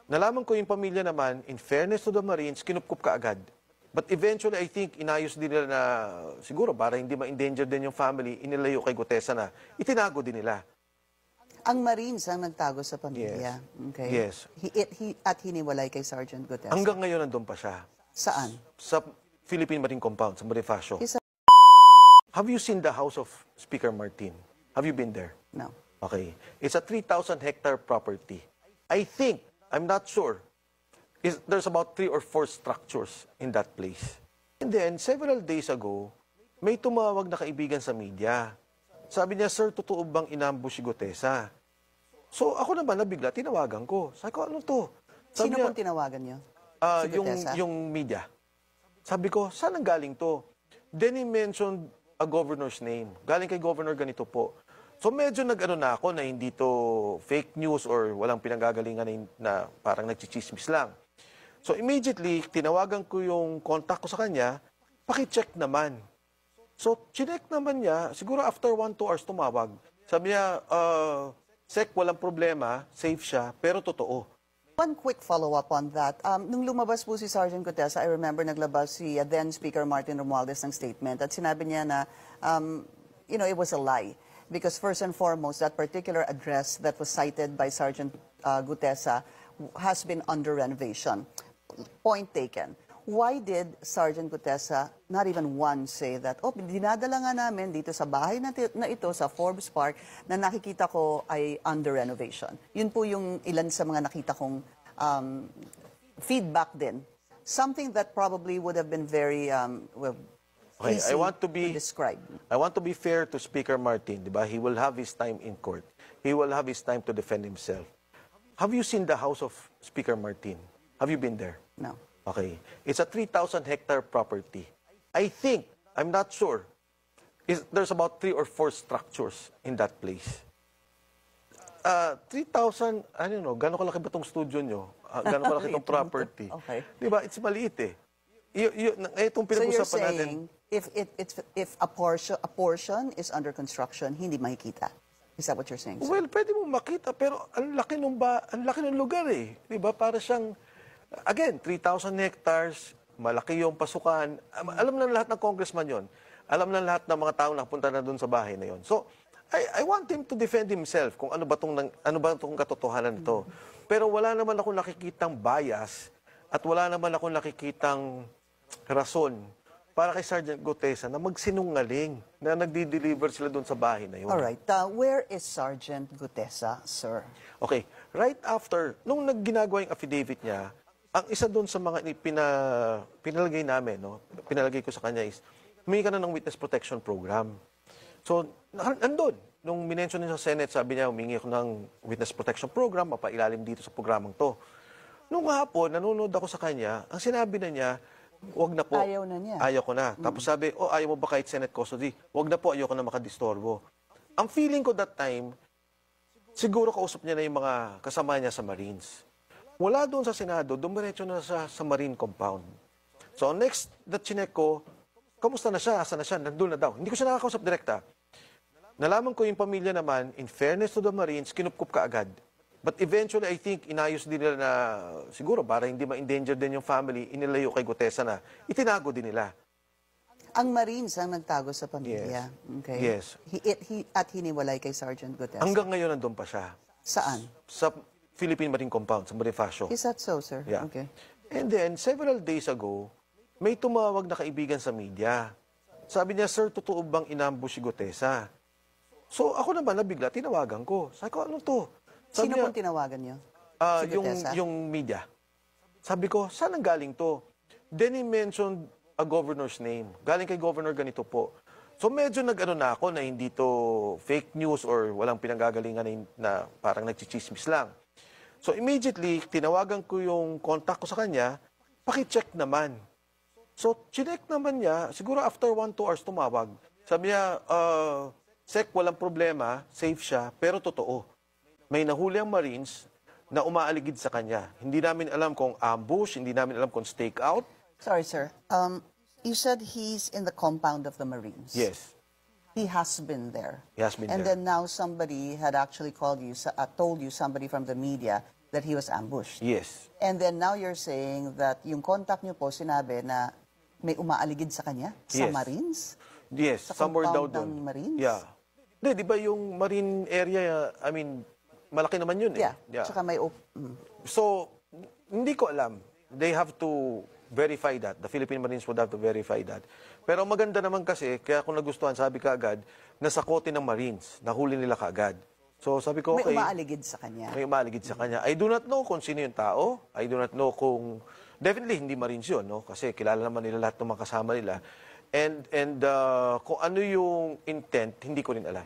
Nalaman ko yung pamilya naman, in fairness to the Marines, kinupkup ka agad. But eventually, I think, inayos din nila na, siguro, para hindi ma-endanger din yung family, inilayo kay Gutesa na, itinago din nila. Ang Marines ang nagtago sa pamilya. Yes. Okay. Yes. At hiniwalay kay Sergeant Gutesa. Hanggang ngayon, nandun pa siya. Saan? Sa Philippine Marine Compound, sa Bonifacio. Have you seen the house of Speaker Martin? Have you been there? No. Okay. It's a 3,000-hectare property. I think, I'm not sure, there's about 3 or 4 structures in that place. And then, several days ago, may tumawag na kaibigan sa media. Sabi niya, "Sir, totoo bang inambush si Gutesa?" So, ako naman nabigla, tinawagan ko. Sabi ko, "Ano to?" Sabi Sino pong tinawagan niyo? Si Gutesa? Yung media. Sabi ko, "Saan ang galing to?" Then he mentioned a governor's name. Galing kay governor ganito po. So medyo nag-ano na ako na hindi to fake news or walang pinanggagalingan na parang nagchichismis lang. So immediately, tinawagan ko yung contact ko sa kanya, paki-check naman. So chinek naman niya, siguro after 1-2 hours tumawag. Sabi niya, Sec, walang problema, safe siya, pero totoo. One quick follow-up on that. Nung lumabas po si Sergeant Gutesa, I remember naglabas si then Speaker Martin Romualdez ng statement at sinabi niya na, it was a lie. Because first and foremost, that particular address that was cited by Sergeant Gutesa has been under renovation. Point taken. Why did Sergeant Gutesa not even once say that, dinadala nga namin dito sa bahay na ito sa Forbes Park na nakikita ko ay under renovation. Yun po yung ilan sa mga nakita kong feedback din. Something that probably would have been very easy to describe. I want to be fair to Speaker Martin, diba? He will have his time in court. He will have his time to defend himself. Have you seen the house of Speaker Martin? Have you been there? No. Okay. It's a 3,000-hectare property. I think, I'm not sure, there's about 3 or 4 structures in that place. 3,000, I don't know, gano'n kalaki ba itong studio nyo? Gano'n kalaki itong property? Okay. Diba? It's maliit eh. Itong pinag-usapan natin. If a portion is under construction, hindi makikita. Is that what you're saying, sir? Well, pwede mo makita, pero ang laki ng lugar eh. Diba? Para siyang, again, 3,000 hectares, malaki yung pasukan. Alam na lahat ng congressman yon. Alam na lahat ng mga tao na punta na doon sa bahay na yon. So, I want him to defend himself kung ano ba itong katotohanan nito. Pero wala naman ako nakikitang bias at wala naman ako nakikitang rason para kay Sergeant Gutesa na magsinungaling na nagdi-deliver sila doon sa bahay na yun. Alright. Where is Sergeant Gutesa, sir? Okay. Right after, nung nagginagawa yung affidavit niya, ang isa doon sa mga pinalagay namin, pinalagay ko sa kanya is, humingi ka na ng witness protection program. So, andun. Nung minention niya sa Senate, sabi niya, humingi ako ng witness protection program, mapailalim dito sa programang to. Nung hapon, nanonood ako sa kanya, ang sinabi na niya, wag na po. Ayaw na niya. Ayaw ko na. Tapos sabi, ayaw mo ba kahit Senate custody? Wag na po, ayaw ko na makadistorbo. Ang feeling ko that time, siguro kausap niya na yung mga kasama niya sa Marines. Wala doon sa Senado, dumiretso na sa Marine Compound. So next that chinek ko, kamusta na siya? Asa na siya? Nandun na daw. Hindi ko siya nakakausap direkta. Nalaman ko yung pamilya naman, in fairness to the Marines, kinupkup ka agad. But eventually, I think, inayos din nila na, siguro, para hindi ma-endanger din yung family, inilayo kay Gutesa na, itinago din nila. Ang Marines ang nagtago sa pamilya. Yes. Okay. Yes. At hiniwalay kay Sergeant Gutesa. Hanggang ngayon, nandun pa siya. Saan? Sa Philippine Marine Compound, sa Bonifacio. Is that so, sir? Yeah. Okay. And then, several days ago, may tumawag na kaibigan sa media. Sabi niya, "Sir, totoo bang inambush si Gutesa?" So, ako naman nabigla, tinawagan ko. Sabi ko, "Ano to?" Sabi Sino niya, pong tinawagan niyo? Si Gutesa? yung media. Sabi ko, "Saan ang galing to?" Then he mentioned a governor's name. Galing kay governor ganito po. So medyo nag-ano na ako na hindi to fake news or walang pinanggagalingan na parang nagchichismis lang. So immediately, tinawagan ko yung contact ko sa kanya, paki-check naman. So chinek naman niya, siguro after 1-2 hours tumawag. Sabi niya, Sec, walang problema, safe siya, pero totoo. May nahuli ang Marines na umaaligid sa kanya. Hindi namin alam kung ambush, hindi namin alam kung stake out. Sorry, sir. You said he's in the compound of the Marines. Yes. He has been there. He has been and there. then now somebody had actually called you, told you, somebody from the media, that he was ambushed. Yes. And then now you're saying that yung contact niyo po sinabi na may umaaligid sa kanya sa Yes. Marines? Yes, Sa somewhere daw compound doon. ng Marines? Yeah. Di ba yung Marine area, I mean, malaki naman yun eh. Yeah. Tsaka may So, hindi ko alam. They have to verify that. The Philippine Marines would have to verify that. Pero maganda naman kasi, kaya kung nagustuhan, sabi ka agad, nasa kote ng Marines, nahuli nila kaagad. So sabi ko, okay. may umaaligid sa kanya. May umaligid sa kanya. I do not know kung sino yung tao. I do not know kung... Definitely, hindi Marines yun, no? Kasi kilala naman nila lahat ng mga kasama nila. And kung ano yung intent, hindi ko rin alam.